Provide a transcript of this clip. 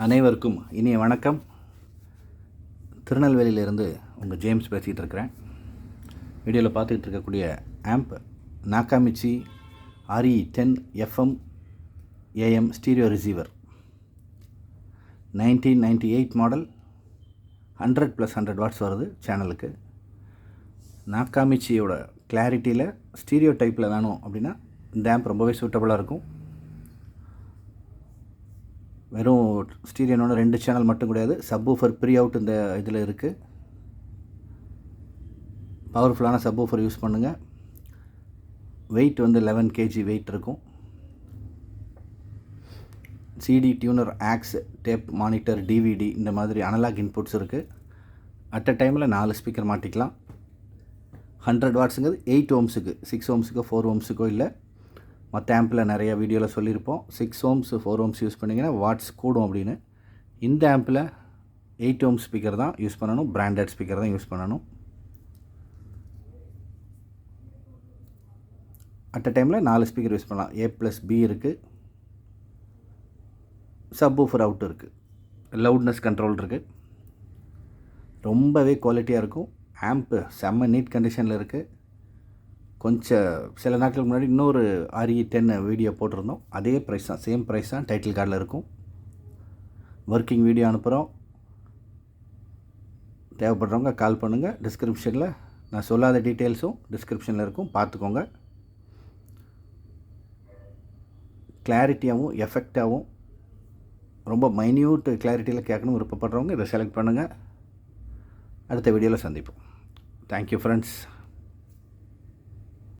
அனைவருக்கும் இனிய வணக்கம். திருநெல்வேலியிலிருந்து உங்கள் ஜேம்ஸ் பேசிகிட்டு இருக்கிறேன். வீடியோவில் பார்த்துக்கிட்டு இருக்கக்கூடிய amp Nakamichi RE10 FM AM stereo receiver 1998 model. 100+100 watts வருது சேனலுக்கு. நாக்காமிச்சியோட கிளாரிட்டியில் ஸ்டீரியோ டைப்பில் வேணும் அப்படின்னா இந்த ஆம்ப் ரொம்பவே சூட்டபுளாக இருக்கும். வெறும் ஸ்டீரியோனோட 2 சேனல் மட்டும் கிடையாது, சப்வூஃபர் ப்ரீ அவுட் இந்த இதில் இருக்குது. பவர்ஃபுல்லான சப்வூஃபர் யூஸ் பண்ணுங்கள். வெயிட் 11 kg வெயிட் இருக்கும். CD tuner, aux, tape, monitor, DVD இந்த மாதிரி அனலாக் இன்புட்ஸ் இருக்குது. அட் அ டைமில் 4 ஸ்பீக்கர் மாட்டிக்கலாம். 100 வாட்ஸுங்கிறது 8 ohmஸுக்கு, 6 ohmஸுக்கோ 4 ohmஸுக்கோ இல்லை. மற்ற ஆம்பில் நிறைய வீடியோவில் சொல்லியிருப்போம், 6 ohms 4 ohms யூஸ் பண்ணிங்கன்னா வாட்ஸ் கூடும் அப்படின்னு. இந்த ஆம்பில் 8 ohms ஸ்பீக்கர் தான் யூஸ் பண்ணணும், பிராண்டட் ஸ்பீக்கர் தான் யூஸ் பண்ணணும். அட் அ டைமில் 4 ஸ்பீக்கர் யூஸ் பண்ணலாம். A+B இருக்குது. சப்வூஃபர் அவுட் இருக்குது. லவுட்னஸ் கண்ட்ரோல் இருக்குது. ரொம்பவே குவாலிட்டியாக இருக்கும். ஆம்ப்பு செம்ம நீட் கண்டிஷனில் இருக்குது. கொஞ்சம் சில நாட்களுக்கு முன்னாடி இன்னொரு RE10 வீடியோ போட்டிருந்தோம். அதே ப்ரைஸ் தான், சேம் ப்ரைஸ் தான் டைட்டில் கார்டில் இருக்கும். ஒர்க்கிங் வீடியோ அனுப்புகிறோம். தேவைப்படுறவங்க கால் பண்ணுங்கள். டிஸ்கிரிப்ஷனில் நான் சொல்லாத டீட்டெயில்ஸும் டிஸ்கிரிப்ஷனில் இருக்கும், பார்த்துக்கோங்க. கிளாரிட்டியாகவும் எஃபெக்டாகவும் ரொம்ப மைன்யூட் கிளாரிட்டியில் கேட்கணும் விருப்பப்படுறவங்க இதை செலக்ட் பண்ணுங்கள். அடுத்த வீடியோவில் சந்திப்போம். Thank you friends.